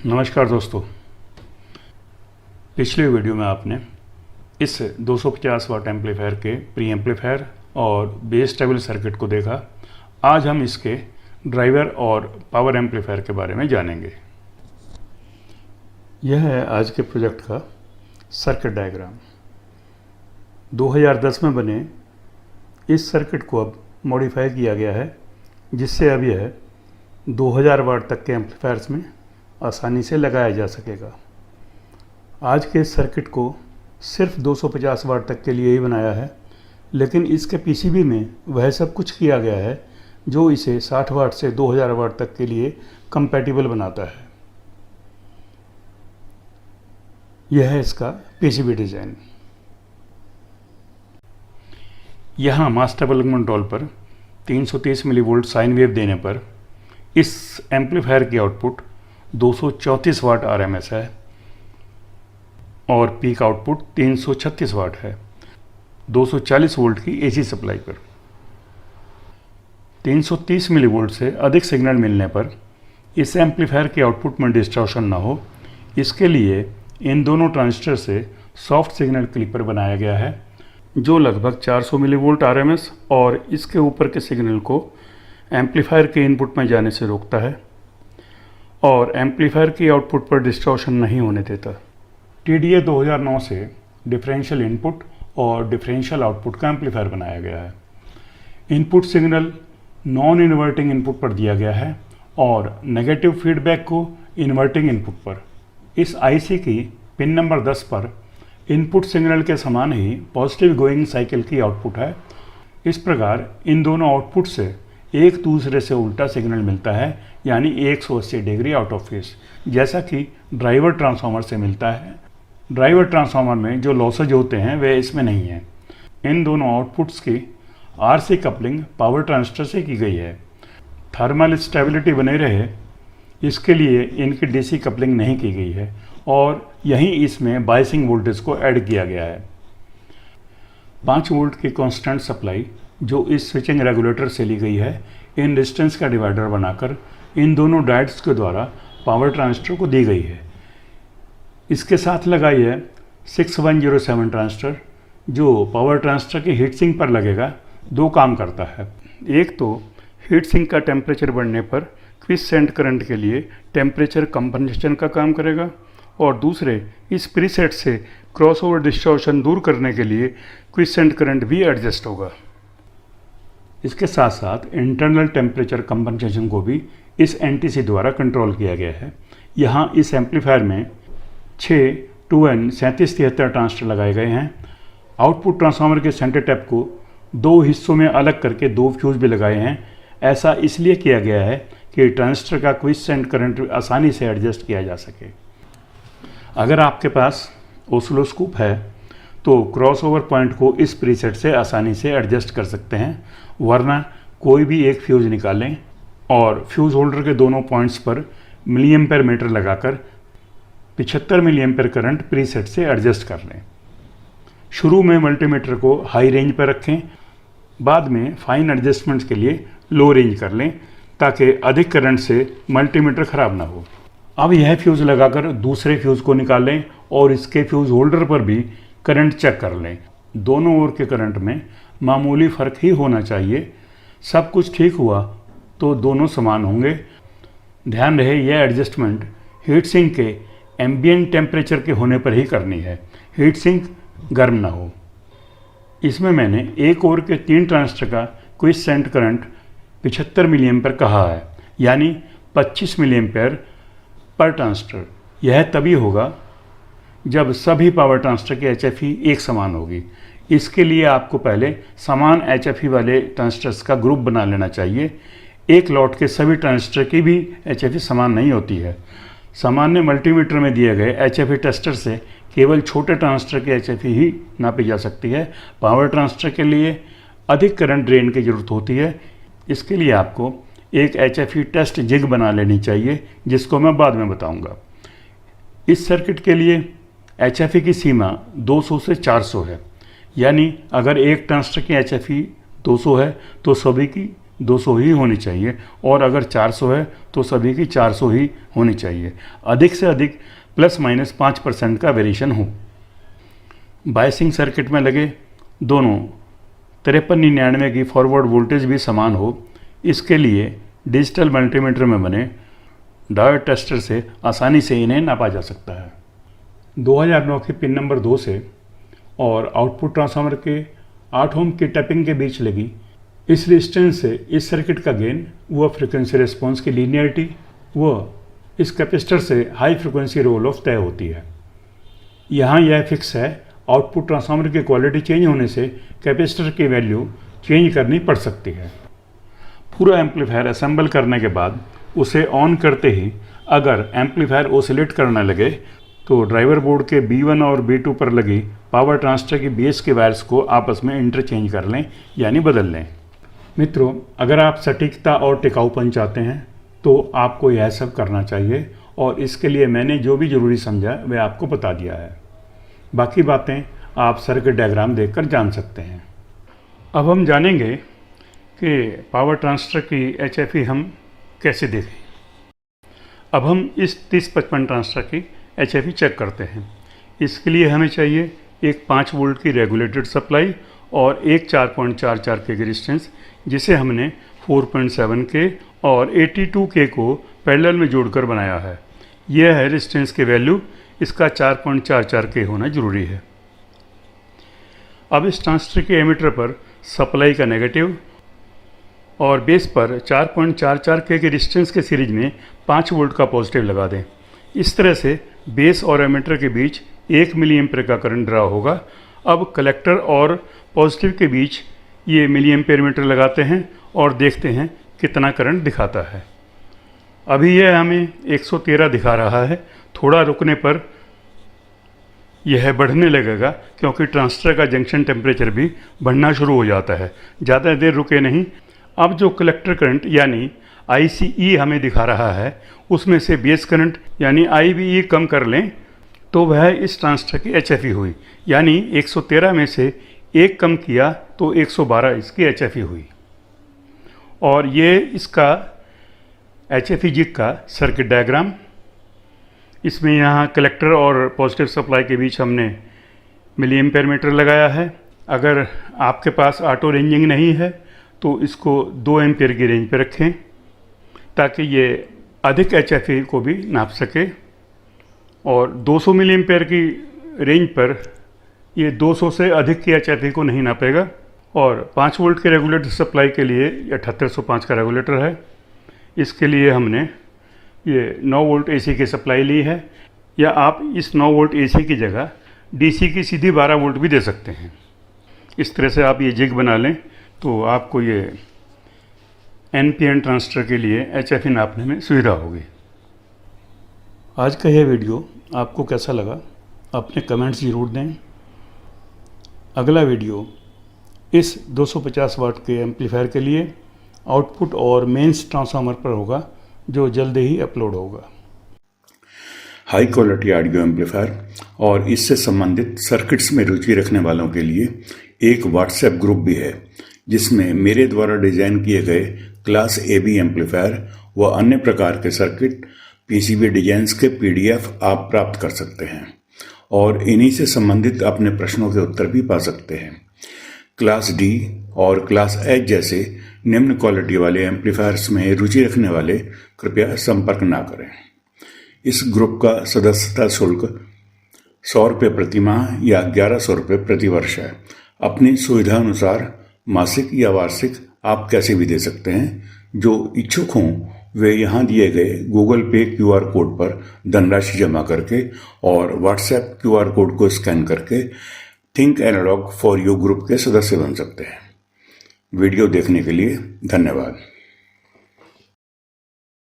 नमस्कार दोस्तों। पिछले वीडियो में आपने इस 250 वाट एम्पलीफायर के प्री एम्पलीफायर और बेस स्टेबल सर्किट को देखा। आज हम इसके ड्राइवर और पावर एम्पलीफायर के बारे में जानेंगे। यह है आज के प्रोजेक्ट का सर्किट डायग्राम। 2010 में बने इस सर्किट को अब मॉडिफाई किया गया है, जिससे अब यह 2000 वाट तक के एम्पलीफायर्स में आसानी से लगाया जा सकेगा। आज के इस सर्किट को सिर्फ 250 वाट तक के लिए ही बनाया है, लेकिन इसके पीसीबी में वह सब कुछ किया गया है जो इसे 60 वाट से 2000 वाट तक के लिए कंपैटिबल बनाता है। यह है इसका पीसीबी डिज़ाइन। यहाँ मास स्टेबल कंट्रोल पर 330 मिलीवोल्ट साइन वेव देने पर इस एम्पलीफायर की आउटपुट 234 वाट आरएमएस है और पीक आउटपुट 336 वाट है 240 वोल्ट की एसी सप्लाई पर। 330 मिलीवोल्ट से अधिक सिग्नल मिलने पर इस एम्पलीफायर के आउटपुट में डिस्टॉर्शन ना हो, इसके लिए इन दोनों ट्रांजिस्टर से सॉफ्ट सिग्नल क्लिपर बनाया गया है जो लगभग 400 मिलीवोल्ट आरएमएस और इसके ऊपर के सिग्नल को एम्पलीफायर के इनपुट में जाने से रोकता है और एम्पलीफायर की आउटपुट पर डिस्टॉर्शन नहीं होने देता। TDA 2009 से डिफरेंशियल इनपुट और डिफरेंशियल आउटपुट का एम्पलीफायर बनाया गया है। Input signal non inverting input पर दिया गया है और नेगेटिव फीडबैक को इन्वर्टिंग इनपुट पर। इस IC की पिन नंबर 10 पर इनपुट सिग्नल के समान ही पॉजिटिव गोइंग साइकिल की आउटपुट है। इस प्रकार इन दोनों आउटपुट से एक दूसरे से उल्टा सिग्नल मिलता है, यानी 180 डिग्री आउट ऑफ फेस, जैसा कि ड्राइवर ट्रांसफार्मर से मिलता है। ड्राइवर ट्रांसफार्मर में जो लॉसेज होते हैं वे इसमें नहीं हैं। इन दोनों आउटपुट्स की RC कपलिंग पावर ट्रांजिस्टर से की गई है। थर्मल स्टेबिलिटी बने रहे, इसके लिए इनकी DC कपलिंग नहीं की गई है और यहीं इसमें बायसिंग वोल्टेज को ऐड किया गया है। 5 वोल्ट की कांस्टेंट सप्लाई जो इस स्विचिंग रेगुलेटर से ली गई है, इन रेजिस्टेंस का डिवाइडर बनाकर इन दोनों डायोड्स के द्वारा पावर ट्रांजिस्टर को दी गई है। इसके साथ लगाई है 6107 ट्रांजिस्टर जो पावर ट्रांजिस्टर के हीट सिंक पर लगेगा। दो काम करता है, एक तो हीट सिंक का टेम्परेचर बढ़ने पर क्विसेंट करंट के लिए टेम्परेचर कंपनसेशन का काम करेगा और दूसरे इस प्रीसेट से क्रॉसओवर डिस्टॉर्शन दूर करने के लिए क्विसेंट करंट भी एडजस्ट होगा। इसके साथ साथ इंटरनल टेम्परेचर कंपनसेशन को भी इस NTC द्वारा कंट्रोल किया गया है। यहाँ इस एम्पलीफायर में 6 2N 3773 ट्रांजिस्टर लगाए गए हैं। आउटपुट ट्रांसफार्मर के सेंटर टैप को 2 हिस्सों में अलग करके 2 फ्यूज भी लगाए हैं। ऐसा इसलिए किया गया है कि ट्रांजिस्टर का क्विसेंट करंट आसानी से एडजस्ट किया जा सके। अगर आपके पास ओसिलोस्कोप है तो क्रॉसओवर पॉइंट को इस प्रीसेट से आसानी से एडजस्ट कर सकते हैं, वरना कोई भी एक फ्यूज निकालें और फ्यूज होल्डर के दोनों पॉइंट्स पर मिलीएम्पेयर मीटर लगाकर 75 मिलीएम्पेयर करंट प्रीसेट से एडजस्ट कर लें। शुरू में मल्टीमीटर को हाई रेंज पर रखें, बाद में फाइन एडजस्टमेंट्स के लिए लो रेंज कर लें ताकि अधिक करंट से मल्टीमीटर ख़राब ना हो। अब यह फ्यूज़ लगाकर दूसरे फ्यूज़ को निकाल लें और इसके फ्यूज़ होल्डर पर भी करंट चेक कर लें। दोनों ओर के करंट में मामूली फ़र्क ही होना चाहिए। सब कुछ ठीक हुआ तो दोनों समान होंगे। ध्यान रहे यह एडजस्टमेंट हीट सिंक के एम्बिएंट टेम्परेचर के होने पर ही करनी है, हीट सिंक गर्म ना हो। इसमें मैंने एक ओर के 3 ट्रांजिस्टर का क्विसेंट करंट 75 मिलीएम्पेयर कहा है, यानी 25 मिलीएम्पेयर पर ट्रांजिस्टर। यह तभी होगा जब सभी पावर ट्रांजिस्टर की HFE एक समान होगी। इसके लिए आपको पहले समान HFE वाले ट्रांजिस्टर्स का ग्रुप बना लेना चाहिए। एक लॉट के सभी ट्रांजिस्टर की भी HFE समान नहीं होती है। सामान्य मल्टीमीटर में दिए गए HFE टेस्टर से केवल छोटे ट्रांजिस्टर की HFE ही नापी जा सकती है। पावर ट्रांजिस्टर के लिए अधिक करंट ड्रेन की ज़रूरत होती है। इसके लिए आपको एक HFE टेस्ट जिग बना लेनी चाहिए, जिसको मैं बाद में बताऊंगा। इस सर्किट के लिए HFE की सीमा 200 से 400 है, यानी अगर एक ट्रांजिस्टर की HFE 200 है तो सभी की 200 ही होनी चाहिए, और अगर 400 है तो सभी की 400 ही होनी चाहिए। अधिक से अधिक ±5% का वेरिएशन हो। बायसिंग सर्किट में लगे दोनों 5399 की फॉरवर्ड वोल्टेज भी समान हो, इसके लिए डिजिटल मल्टीमीटर में बने डायोड टेस्टर से आसानी से इन्हें नापा जा सकता है। 2009 की पिन नंबर 2 से और आउटपुट ट्रांसफार्मर के 8 ओम की टैपिंग के बीच लगी इस रेजिस्टेंस से इस सर्किट का गेन व फ्रिक्वेंसी रिस्पॉन्स की लीनियरिटी व इस कैपेसिटर से हाई फ्रिक्वेंसी रोल ऑफ तय होती है। यहाँ यह फिक्स है, आउटपुट ट्रांसफार्मर की क्वालिटी चेंज होने से कैपेसिटर की वैल्यू चेंज करनी पड़ सकती है। पूरा एम्पलीफायर असेंबल करने के बाद उसे ऑन करते ही अगर एम्पलीफायर ओसिलेट करने लगे तो ड्राइवर बोर्ड के B1 और B2 पर लगी पावर ट्रांसफर की बेस के वायर्स को आपस में इंटरचेंज कर लें, यानी बदल लें। मित्रों, अगर आप सटीकता और टिकाऊपन चाहते हैं तो आपको यह सब करना चाहिए, और इसके लिए मैंने जो भी ज़रूरी समझा वह आपको बता दिया है। बाकी बातें आप सर्किट डायग्राम देखकर जान सकते हैं। अब हम जानेंगे कि पावर ट्रांसफर की HFE हम कैसे देखें। अब हम इस 3055 ट्रांसफर की HFE चेक करते हैं। इसके लिए हमें चाहिए एक 5 वोल्ट की रेगुलेटेड सप्लाई और एक 4.44 के रेजिस्टेंस, जिसे हमने 4.7 के और 82 के को पैरेलल में जोड़कर बनाया है। यह है रेजिस्टेंस की वैल्यू, इसका 4.44 के होना जरूरी है। अब इस ट्रांजिस्टर के एमीटर पर सप्लाई का नेगेटिव और बेस पर 4.44 के रेजिस्टेंस के सीरीज में 5 वोल्ट का पॉजिटिव लगा दें। इस तरह से बेस और एमीटर के बीच 1 मिली एम्पीयर का करंट ड्रा होगा। अब कलेक्टर और पॉजिटिव के बीच ये मिली एम्पीयर मीटर लगाते हैं और देखते हैं कितना करंट दिखाता है। अभी यह हमें 113 दिखा रहा है। थोड़ा रुकने पर यह बढ़ने लगेगा, क्योंकि ट्रांजिस्टर का जंक्शन टेम्परेचर भी बढ़ना शुरू हो जाता है। ज़्यादा देर रुके नहीं। अब जो कलेक्टर करंट यानी ICE हमें दिखा रहा है, उसमें से बेस करंट यानी IBE कम कर लें तो वह इस ट्रांजिस्टर की HFE हुई। यानी 113 में से 1 कम किया तो 112 इसकी HFE हुई। और ये इसका HFE जिग का सर्किट डायग्राम। इसमें यहाँ कलेक्टर और पॉजिटिव सप्लाई के बीच हमने मिली एम्पीयर मीटर लगाया है। अगर आपके पास ऑटो रेंजिंग नहीं है तो इसको 2 एम्पीयर की रेंज पर रखें, ताकि ये अधिक HFE को भी नाप सके। और 200 मिली एम्पीयर की रेंज पर ये 200 से अधिक की HFE को नहीं नापेगा। और 5 वोल्ट के रेगुलेटर सप्लाई के लिए 7805 का रेगुलेटर है। इसके लिए हमने ये 9 वोल्ट AC की सप्लाई ली है, या आप इस 9 वोल्ट AC की जगह DC की सीधी 12 वोल्ट भी दे सकते हैं। इस तरह से आप ये जिग बना लें तो आपको ये NPN ट्रांजिस्टर के लिए HFE नापने में सुविधा होगी। आज का यह वीडियो आपको कैसा लगा अपने कमेंट्स ज़रूर दें। अगला वीडियो इस 250 वाट के एम्पलीफायर के लिए आउटपुट और मेंस ट्रांसफार्मर पर होगा, जो जल्द ही अपलोड होगा। हाई क्वालिटी ऑडियो एम्पलीफायर और इससे संबंधित सर्किट्स में रुचि रखने वालों के लिए एक व्हाट्सएप ग्रुप भी है, जिसमें मेरे द्वारा डिजाइन किए गए क्लास AB एम्पलीफायर व अन्य प्रकार के सर्किट PCB डिजाइन्स के PDF आप प्राप्त कर सकते हैं और इन्हीं से संबंधित अपने प्रश्नों के उत्तर भी पा सकते हैं। क्लास D और क्लास H जैसे निम्न क्वालिटी वाले एम्पलीफायर्स में रुचि रखने वाले कृपया संपर्क ना करें। इस ग्रुप का सदस्यता शुल्क 100 रुपये प्रति माह या 1100 रुपये प्रति वर्ष है। अपनी सुविधा अनुसार मासिक या वार्षिक आप कैसे भी दे सकते हैं। जो इच्छुक हों वे यहाँ दिए गए गूगल पे QR कोड पर धनराशि जमा करके और व्हाट्सएप QR कोड को स्कैन करके think analog for you group के सदस्य बन सकते हैं। वीडियो देखने के लिए धन्यवाद।